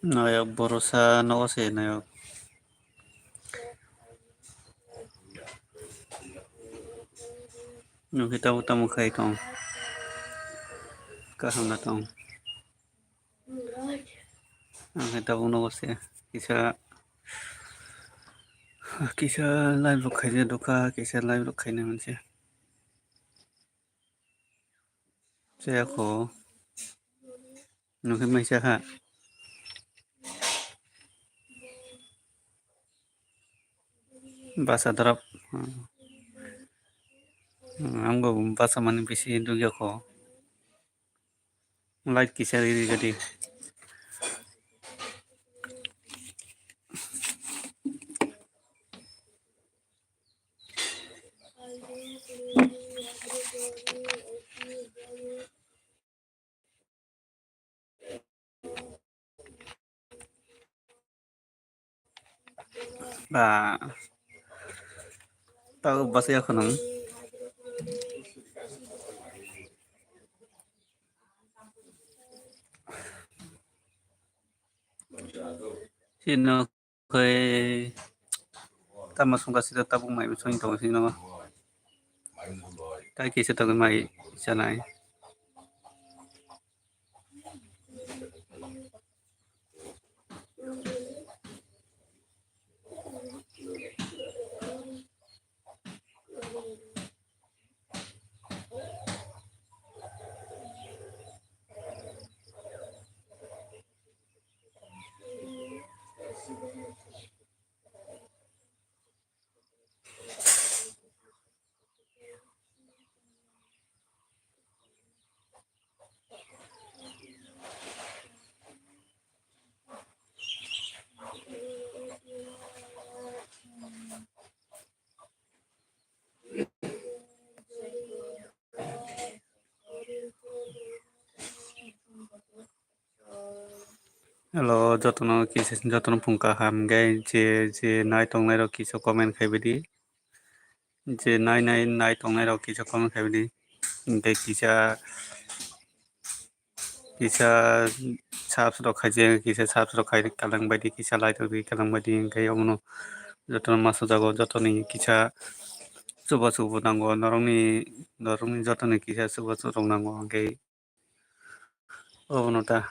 Nayok borusa no kasi nayok. Yung kita utang mo kay tong kaham na tong. Ang kita no kasi kisa live lo khay doka kisa live lo khay naman siya. Saya ako nung himay siya ha. Basa drop. Ang basa man bisi dugyo ko. Live kisa riri gadi. Ba tao basa ako nung sino kay tama sung kasi tabong may so ito sino kay kisa to may siya na eh. Hello, jotono kisa jotono pungka ham gay je nai tong nai ro kisa comment khay bidi. Je nai tong nai ro kisa comment khay bidi. Gay kisa sabs ro khay je kisa sabs ro khay kalang badi kisa lai to kalang badi gay omono jotono maso jago jotoni kisa suba nango norongni jotoni kisa suba nango gay omono ta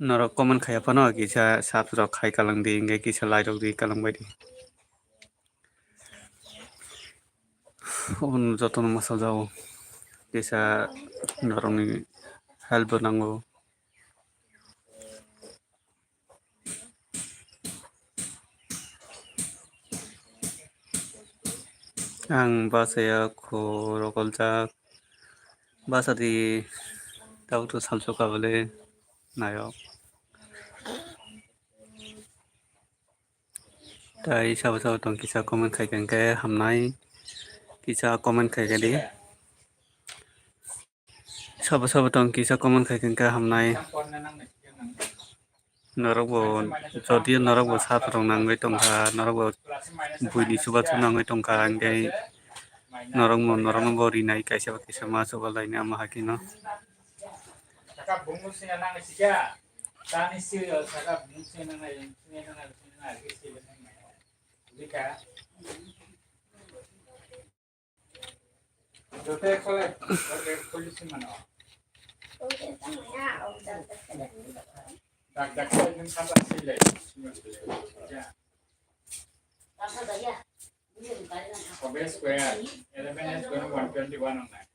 norok comment khay apano kisa sabs ro khay kalang di gay kisa lai ro kalang badi. omono jotono maso jago kisa norongni help nango. Ang basaya ko rokoljak basa di tau tu salso ka bole nayok. Tai sabo tong kisa comment khay kan ke hamnai kisa comment khay ke di. Sabo tong kisa comment khay kan ke hamnai. Norok bo jodi norok bo sap rong nangoi tongkha norok bo buini suba nangoi tongkha angkai norok bo rinai kaisa ma suba laini ama hakino. Saka bungus na nang siya. Tani siya saka bungus na nang Dika. Jote kole polisi mana? Dak saya dengan kata sila. Ya. Kobe square. Eleven square 121 online.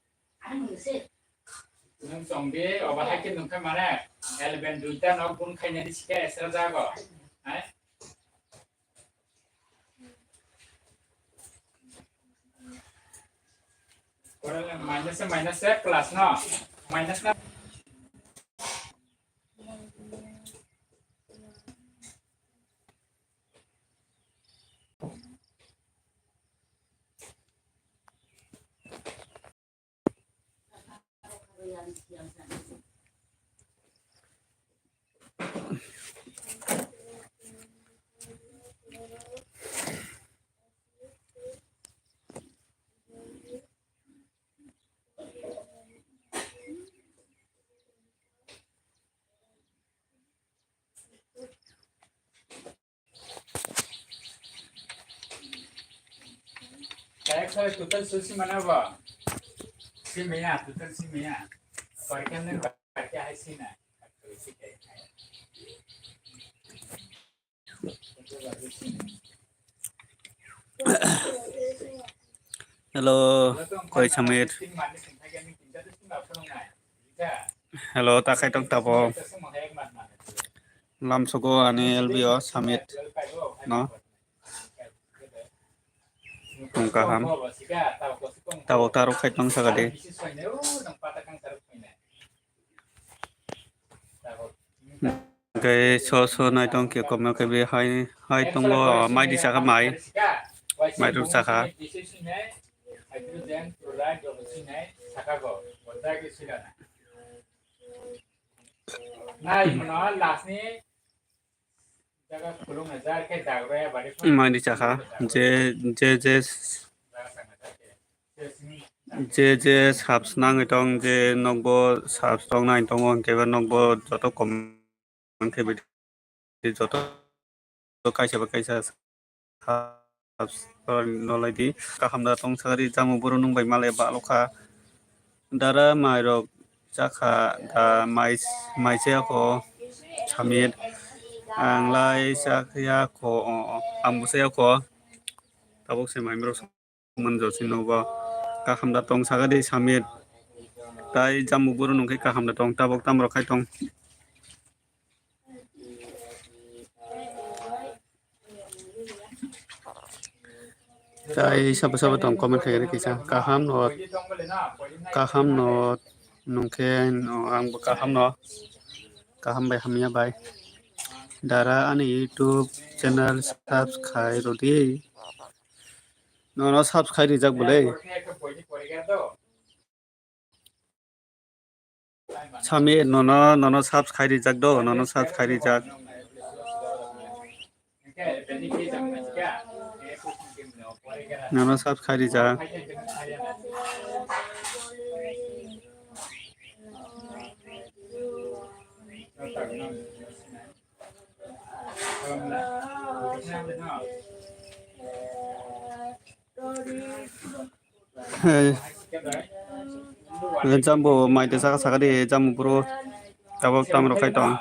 Nung zombie obat hakin nung kemana? Eleven duita nok pun kayaknya di sini esra jago. Orang minus kelas no, minus na. Actually, total sushi mana ba? Si Mia, total si Mia. Parkan nang parkan hai si na. Si kay. hello koi samit hello ta khai tong tabo lam sogo ani lbo samit no tong kaham tabo taro khai tong sagade cái số này trong kiểu có mấy cái về hai trong lo mai đi xa khá mai rút xa khá mai đi xa khá যে subs নাঙै दं যে नंबो subs दं nine दं केबा नंबो যত কম केबे যত কাইसा subs नलायदि काहामदा दं सागारि जामु बरो नंबाय माले बालखा दारा माइरक जाखा दा माइसेयाखौ सामित आंलाय साखयाखौ आंबुसायाखौ ताबोसे माइमरो मोनजोसिन नबा काहामदा दं सागारि सामित ताइ जामु बरो नंखाय काहामदा दं ताबक तामरखाय दं ताइ साबा दं कमेन्ट खायरि किसा kaham no nongke no angbo kaham bai hamya bai dara ani youtube channel subscribe rodi no subscribe rijak bole sami no subscribe rijak do no subscribe rijak no subscribe rijak jambo mai de saka saka de jamu bro tabok tamro khai tong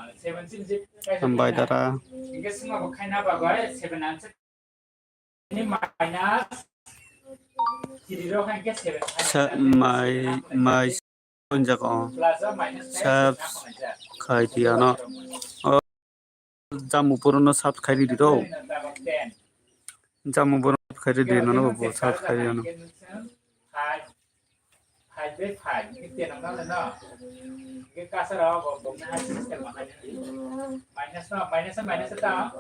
sambai dara mai punjako sab khai dia no jamu bro no sab khai di do jamu bro khai di no bo sab khai no cái ca sau đó cũng hai system mà hai minus nó minus ta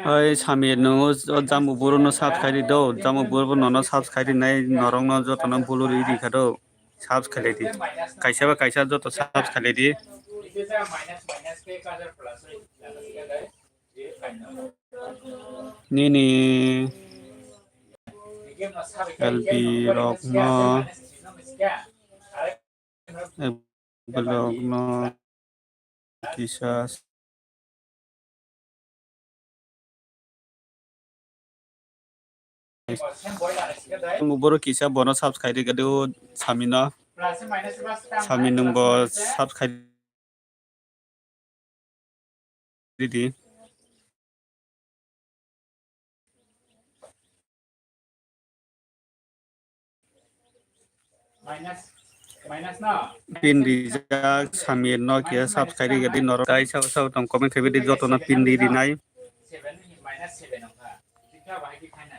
oi sami no jamu boro no subscribe do jamu boro no subscribe nai norong no joto no buluri di khado subscribe di kaisa joto subscribe di ni LP rock no blog no kisah boro kisah bono subscribe gado samina sami nungbo subscribe di minus no pin rijak samir no kia subscribe gadi nor kai sao tong comment khebe di joto na pin di nai 7 minus 7 onga tikha bai ki khaina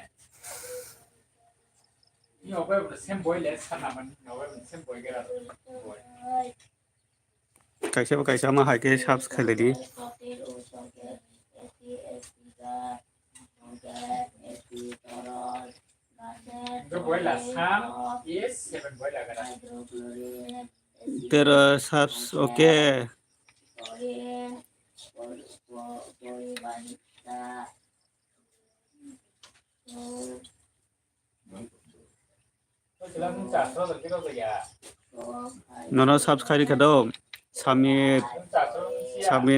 ni obai bu same boy less sana man obai bu same boy gera kaisa ma hai ke subscribe di तेरा सबस okay nono subscribe kado sami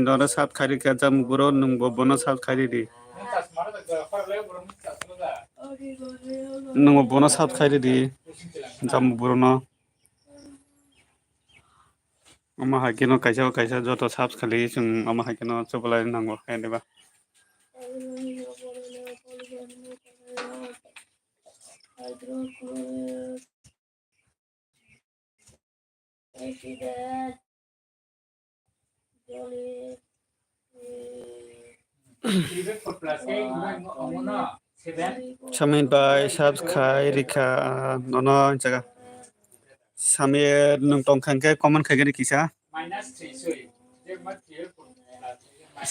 nono subscribe ka jam buro nung bono subscribe di nungo bono subscribe di jambu burono ama hakino kaisa joto subscribe chung ama hakino chobolai nango heneba Samin by subscribe rika nono jaga samir nung tong khangke common khageri kisa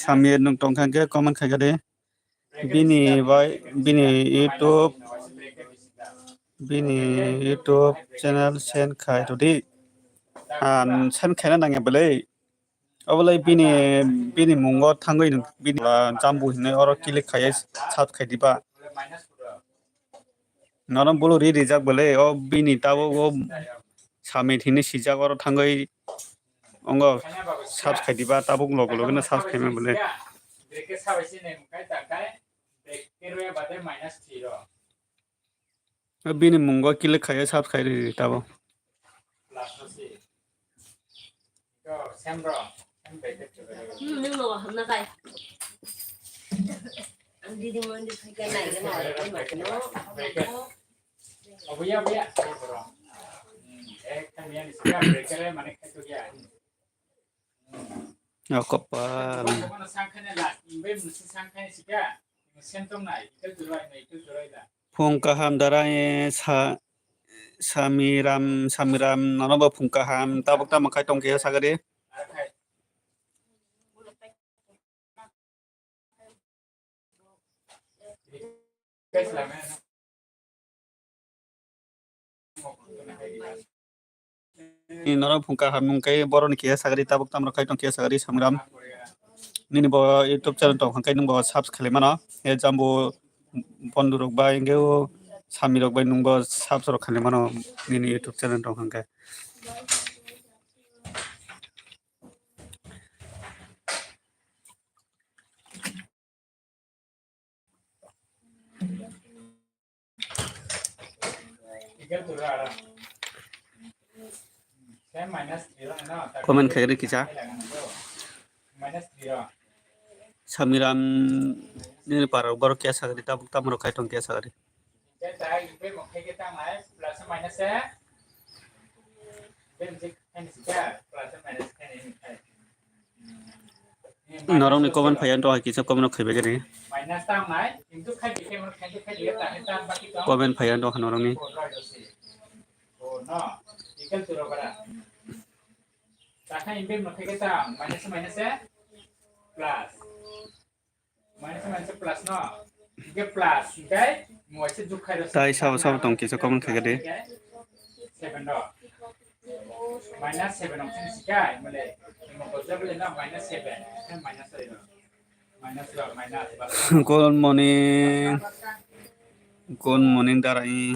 samir nung tong khangke common khageri bini YouTube channel sen khai todi an sen khai na nange belai awalai bini mungo thangoi bini jambu hinai oro kilik khai sat khai diba naram bolo re rijak belai o bini tabo o sami thini sijak oro thangoi ongo sat khai diba tabo logo logo na sat khai me belai bini mungo kilik khai sat khai ri tabo Kopal Phungkaham darai samiram nanoba phungkaham tabok tamakai tongke sagari nano phungkaham mungkai boron kia sagari tabok tamakai tongke sagari samiram nini bo YouTube channel tong hangkai nung bo subscribe mana e jambu bondurok ba ingeo samirok ba nung bo subscribe khale mana nini YouTube channel tong hangkai comment khageri kisa samiram nini parok boro kia sagari tabok tamro kai tong kia sagari norong ni comment phayan to kisa comment khaibe gani comment phayan to norong ni tai sao tong kisa comment khageri good morning darai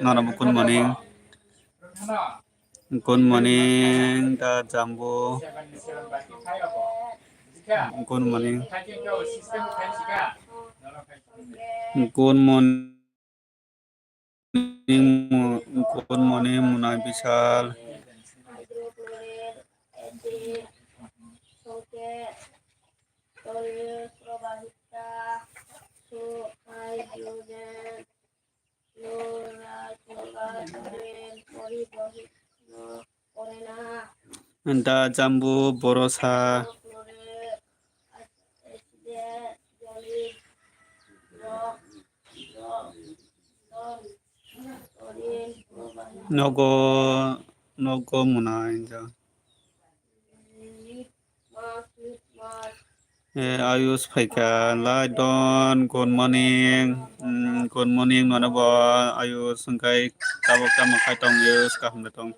nanabu good morning da jambu good morning Munai Bishal da jambu borosa nogo munai ja ayus phaika lai don good morning manabo ayus sungkai tabok tamakai tong yus kaham tong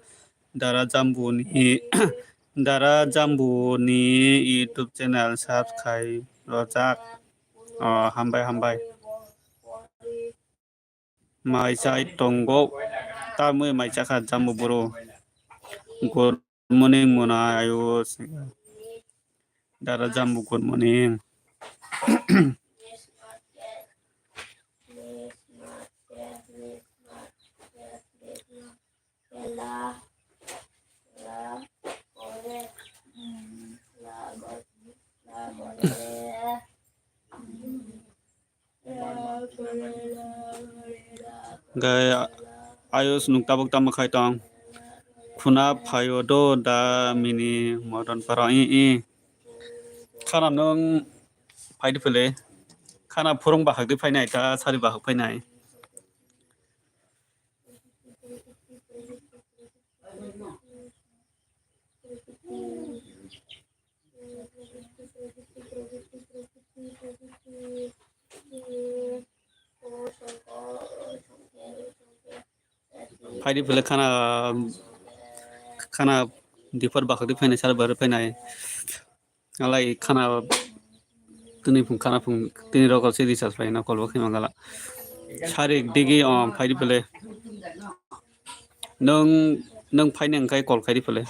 dara jambu ni YouTube channel subscribe rojak hambai mai chai tongo tamui mai chakha jambu boro good morning mona ayus dara jambu good morning Gai ayos nung tabok tama khai tong. Khuna phayo do da mini modern para i. Khana nung phai di phele. Khana phurung bahak di phai nai ta sari bahak phai nai. Phai di phele khana dipar bahak di phai nai sari bahak phai nai. Alai khana tuni phung khana phung tini rokal se research phai na kolbo khima gala. Sarik digi phai di phele. Nung phai nang kai kol khai di phele.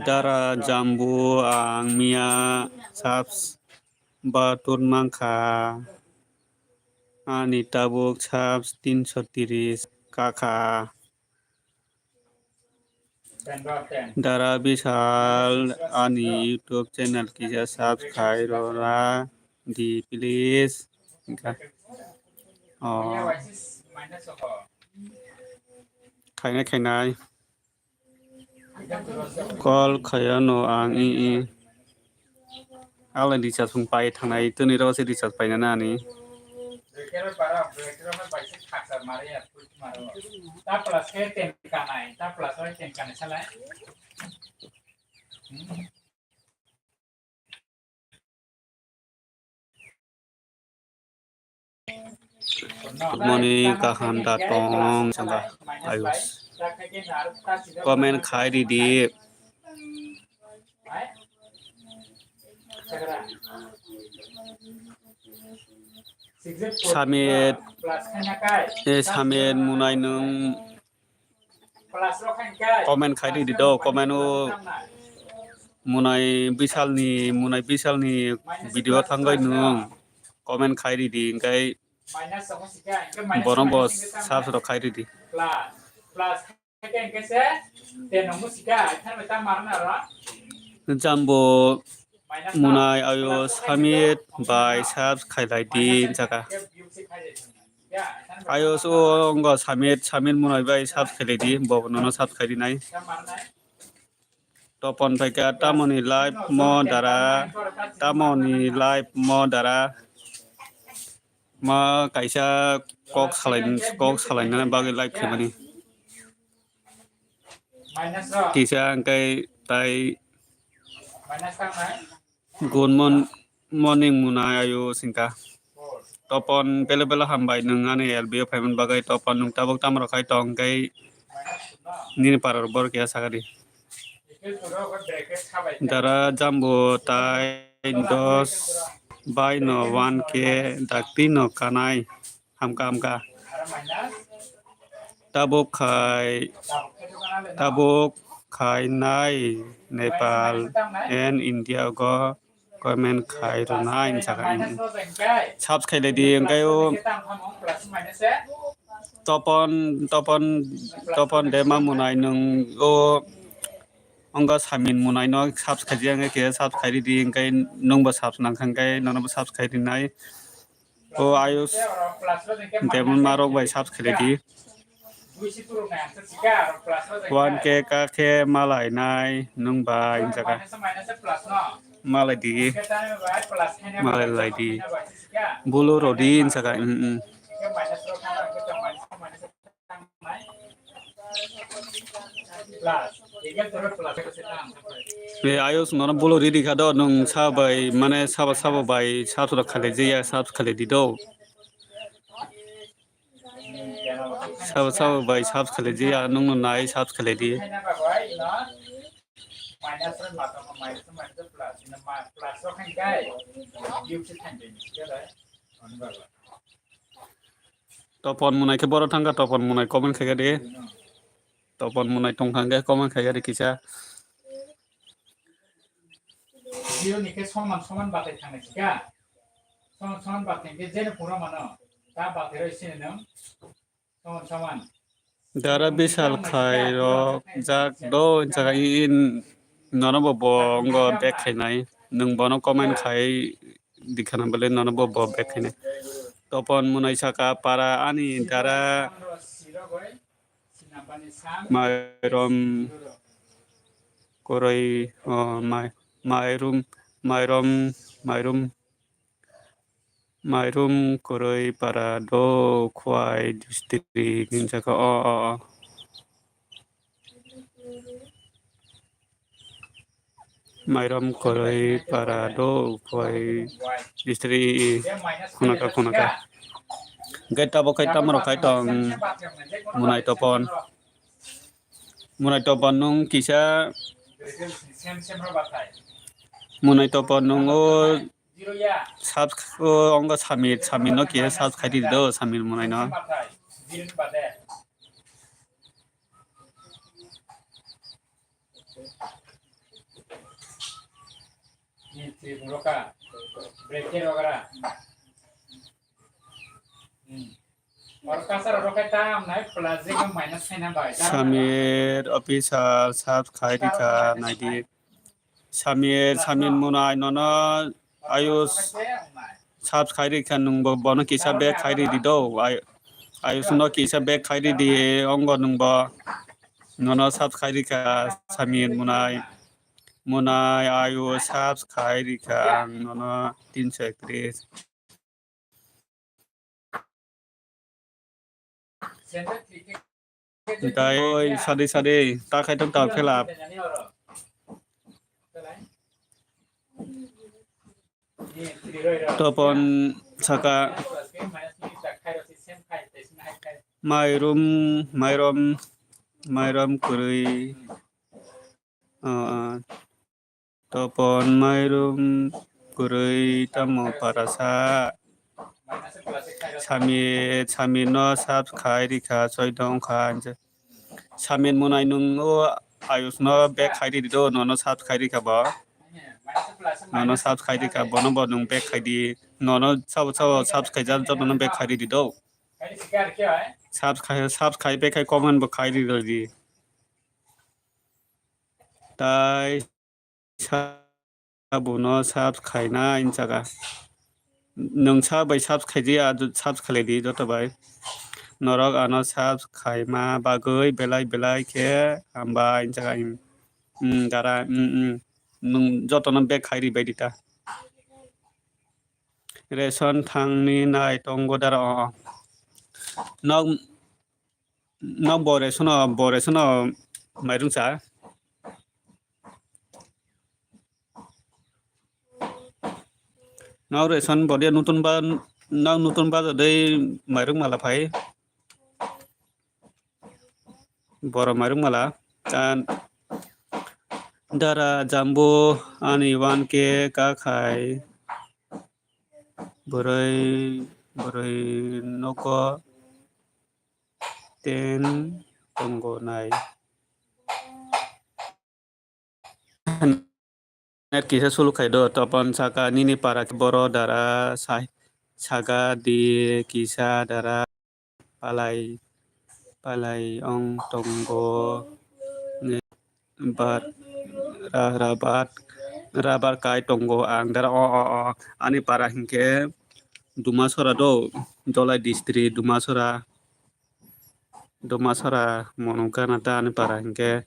Dara jambu ang mia saps batur mangkha ani tabuk saps 330 kakha Dara Bishal ani YouTube channel kisa subscribe rora di please khainai call khayano ang i ala di chat phung pai thangnai tuni ro se di chat pai na ni ta plus ke ten kanai ta plus oi ten kanai salai Good morning kaham datong sangga ayus comment khai di Samet munai nung comment khai di do comment munai bisal ni video thangai nung comment khai di kai borong bos sab ro khai di jambo munai ayo Samet by sab khai lai di jaka ayo so ngo Samet munai by sab khai lai di bobono sab khai di nai topon paika tamoni live mo dara ma kaisa kok salai na bagi live khimani kisa angkai tai good morning munai ayo singka topon bela hambai nung ani LBO payment bagai topon nung tabok tamro khai tong kai nini parar bor kya sagadi Dara jambo tai dos by no 1k dakti no kanai hamka tabok khai nai Nepal and India go comment khai ro nai jaga subs khai di engayo topon dema munai nung go Angga samin munai no subs khai jang ke subs khai di engai nungba subs nang khangkai nonaba subs khai di nai o ayus demon marok by subs khai di 1k kk malai nai nungba jaga malai di malai lai di bulu rodin jaga ayos nona bolo ready khado nung sabai mane saba bai sabsura khale jiya sabs khale di do saba bai sabs khale jiya nung nai sabs khale di topon munai ke boro thangga topon munai comment khaiga de topon munai tongkhangga comment khaiga de kisa zero nika soman batai thangna sika soman batai ke jene pura mano ta batai ro sine nang soman Dara bisal khai ro jak do jaga in nono bo bongo back khai nai nung bono comment khai dikhana bale nono bo back khai nai topon munai saka para ani dara mairom koroi mairum koroi para do khwai district in jaka mairum koroi para do khwai district khunaka gaita bo kai tamro kai tong munai topon nung kisa munai topon nung o sab onga samir no kisa sab khai do samir munai no samir official sab khai dikha naidi samir munai nono ayus sab khai dikha nung bono kisa back khai di do ayus no kisa back khai di ongo nung bo nono sab khai dikha samir munai ayus sab khai dikha nono 331 Dai oi sade ta khai tong tao khelap topon saka mairom kurui topon mairum kurui tamo parasa samir no sab khai dikha soidong khan samir munai nung o ayus no back khai di do nono sab khai dikha ba nono sab khai dikha bono nung back khai di nono sab khai jar nono back khai di do sab khai back khai comment bo khai di do di tai sabuno sab khai na in jaga nung sabai sab khai di sab khai di joto bai norok ano sab khai ma bagoi belai ke amba in jaga dara nung joto no back khai di bai dita ration thangni nai tongo dara nok bore sono mairung sa nok ration bode nutun ba dei mairung mala phai boro mairung mala kan dara jambu ani 1k ka khai boroi noko ten tongo nai net kisa sulu khai do topon saka nini para boro dara saga di kisa dara palai ong tongo bat rabar kai tongo ang dara ani para hingke dumasora do dolai district dumasora monongkana ta ani para hingke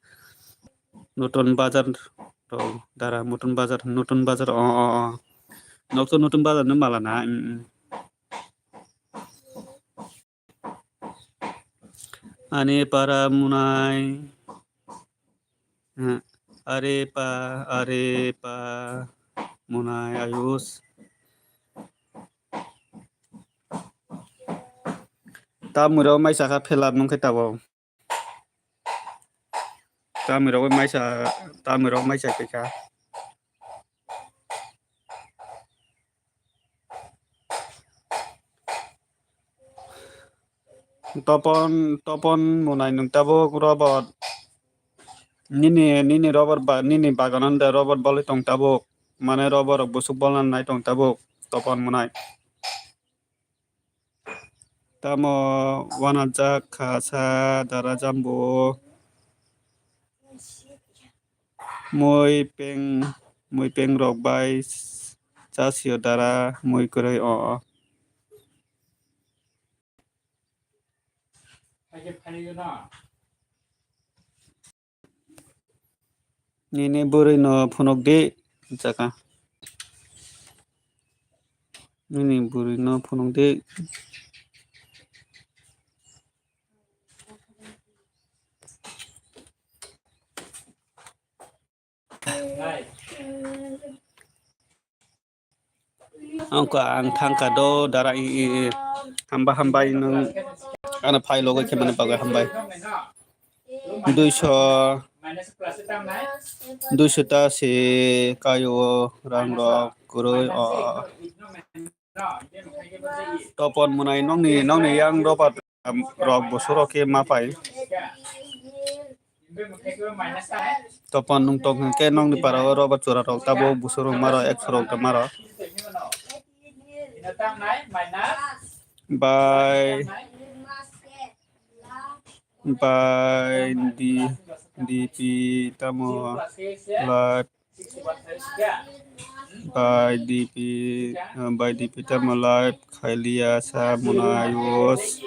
nutun bazar to dara nutun bazar nokto nutun bazar no malana ani para munai arepa munai ayus tamuro mai saka phelap nung khai tabo tamuro mai sa peka topon munai nung tabo robot nini robot ba nini baganan da robot bole tong tabo Mane robo rok busuk bolnan nai tong tabuk topon munai. Tamo wanajak khasa dara jambu mui peng rok bai chasio dara mui kurei o. Aje phani na. Nini burui no phunok de jaka. Nini burui no phunok de. Nai. Angko ang thangka do dara i hambai nung ana phai logo ke mane bagai hambai. 200 ta se kayo rang rok kuroi o. Topon munai nong ni yang robat rok busuro ke mapai. Topon nung tok ke nong ni para robat chura rok tabo busuro maro 100 rok ta maro. By DP tamo live by DP tamo live khailia sa munayos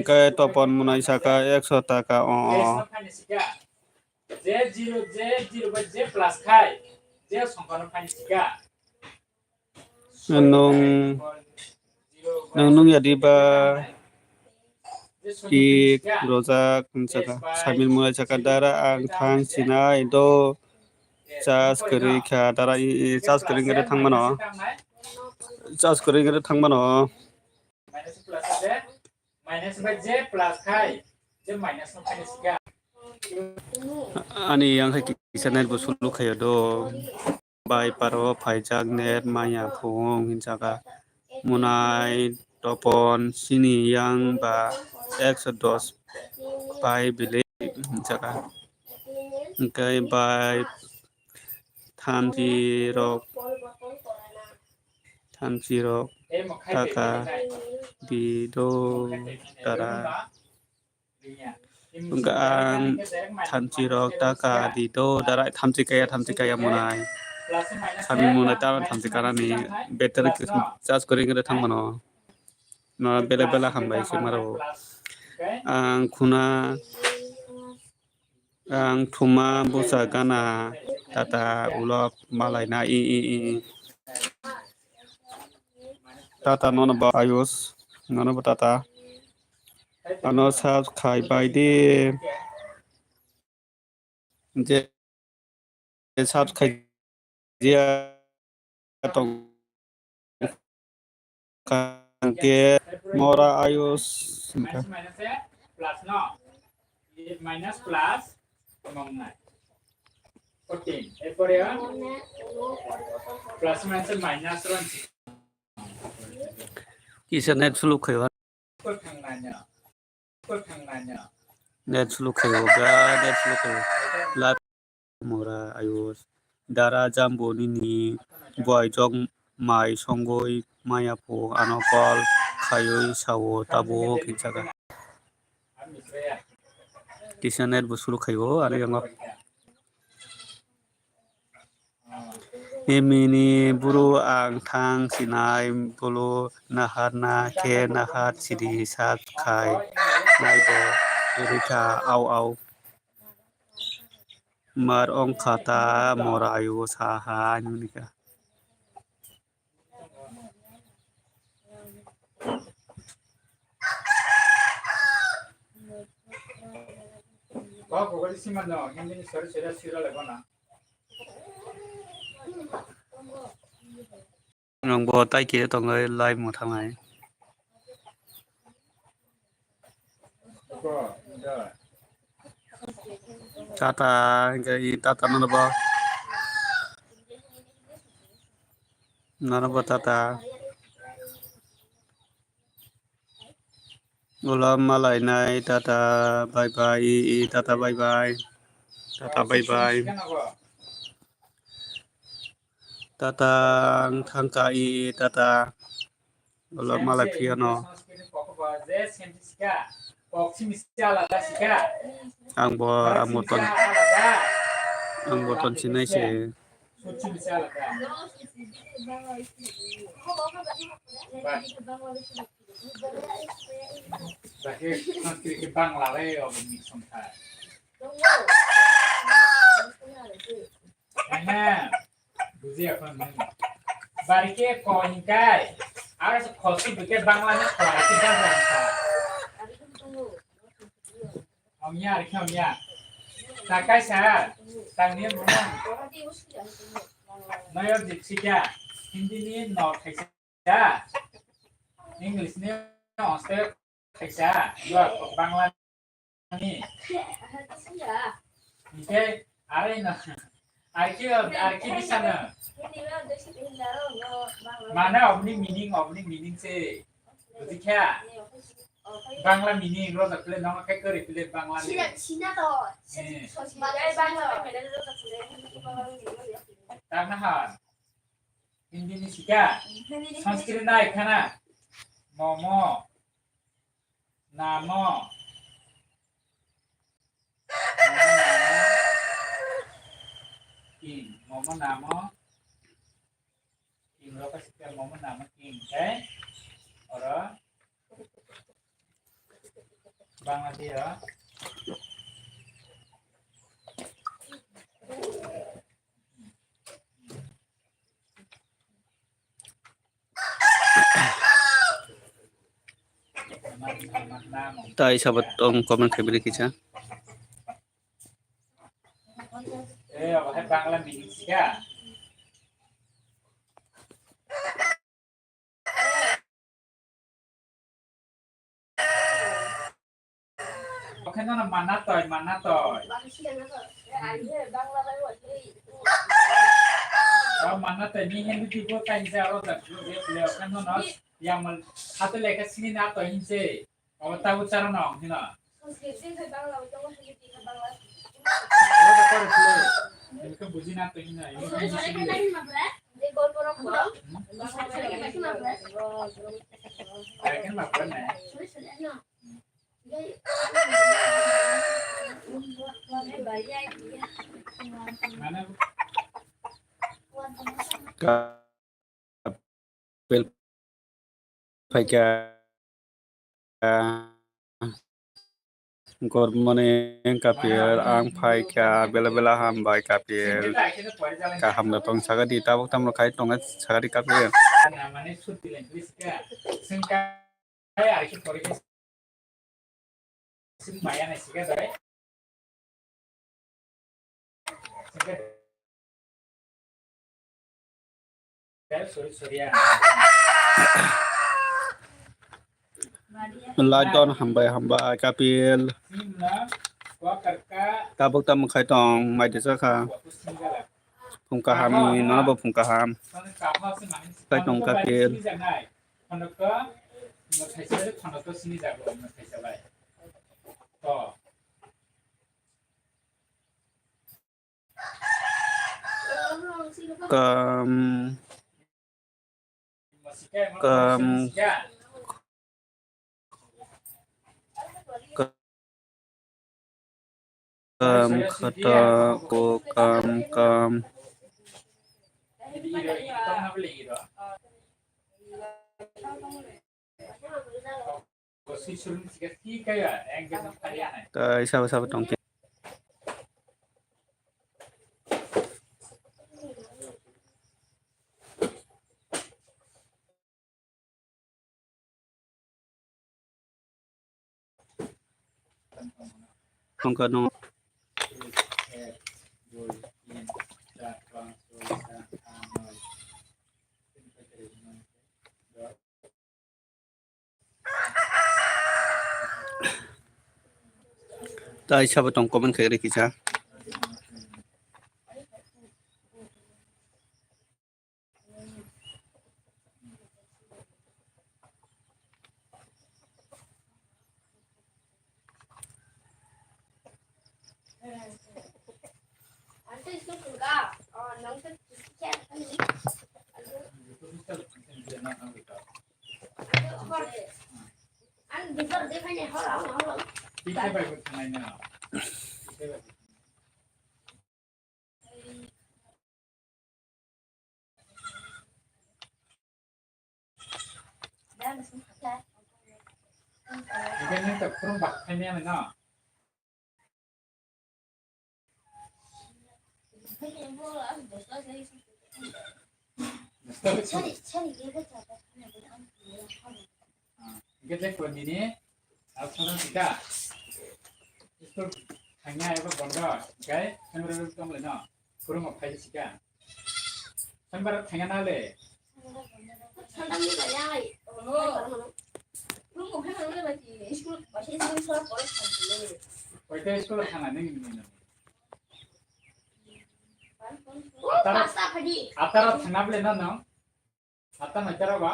kai topon munai saka 100 taka o Z0 plus khai Z songkano phanisika nung yadi ba ik rozak saka samil mulai saka dara ang thang sinai do chas kari kha dara i chas kari ngere thangmano minus by Z plus khai Z minus no phanisika ani yang hai kisanet bu sulu khayo do bai paro phaijak net maya phung hinjaka munai topon sini yang ba 110 bai bile hinjaka kai bai thamji rok taka di do dara ang thamji rok taka di do dara thamji kaya munai sami munai ta thamji kara ni better charge kori ngere thangmano na bela hambai se maro ang khuna ang thuma busa gana tata ulop malai na i tata nono ba ayus nono ba tata ano sab khai bai de je sab khai dia tong ke mora ayus plus no minus plus mong 14 erpor ya plus minus ron kisanet suluk khayo net suluk khayo la mora ayus dara jambo nini boy jong mai songoi maya po anokol khayoi sawo tabo kinjaga kisanet bu suluk khayo ari yang emini buru ang thang sinai bulu naharna ke nahat sidi sat khai naibo urika au mar ong khata mora ayu saha nunika Kau sih mana? Ini seri lagi nong bo tai kia tong ai live mo thang ai tata nana ba tata ulam malai nai tata bye bye tatang thangkai tata lo malapia no Sanskrit पकबा जे सेमसिका पक्सिमिसिका आलादा सिका angbo फरकसिमिसिका angbo ton sinai se सुचिमिसिका आलादा बाकी संस्कृत के बांग्ला ले अब मिक्स होता है ना बुझे अपन बारी के कोहिंकाय आर खसु बिके बांग्ला में खवाई के बांग्ला हमया आरखि हमया ताकाय सा तांनि मुंग नयर जिपसिका हिंदी नि न खायसा इंग्लिश नि हस्ते खायसा यो बांग्ला नि इके आरे न आरखि बिसानो माने अपनी मीनिंग से बुझिख्या बांग्ला मीनिंग रोजा प्ले नंगा काय करि प्ले बांग्ला नि छिना तो बांग्ला बांग्ला मेरे रोजा प्ले ताना हा हिंदी नि सिका संस्कृत नाय खाना मोमो नामो king momo namo king lo kasih momo nama king okay orang Bangladesh ya tai sabat tong komen khabiri kicha अब है बांग्ला मीनिंग क्या ओके ना माना तो अब माना तो नहीं है कि वो कहीं से और तक ले ओके ना या मल हाथ लेके सीने ना तो इनसे और तब उच्चारण ना है ना वो तो कर इनका बुझी ना तो ही ना ये गोल पर रखो क्या मतलब है ka pel phải ka gormone kapir ang phai ka bela ham bai kapir ka ham da tong sagadi tabok tam khai tong sagadi kapir namanya sudah Inggris kan singkai arki korek sing maya nasi kan dari singkai dari sorry ya Lajton hambai kapil simna gua kerka tabok tam khai tong mai de sa kha phungka ham ni no ba phungka ham khai tong kapil Kanaka mathaisa kanaka sini jago mathaisa bai to kata ko kam tai sahabat tong phungka no tai sahabat tong komen khairi kicha Antes itu enggak, oh nonton chat 이때 발고 타나이나. 이거는 또 그런 막 타면 나. 이게 됐고 니니 앞서는 kita itu hanya apa benda guys sambil tong le na kurang apa aja sih kan sambil tanya nale Oke sekolah tanya nih ini atara tanya beli na no atara macam apa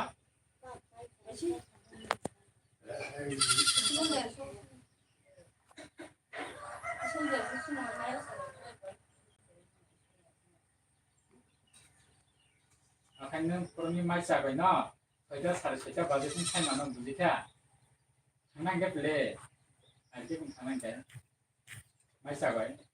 아까는 그런이 말싸고이나 거기다 살세자 받으신 차이만은 문제야. 장난게 플레 알게 좀 장난게 말싸고이.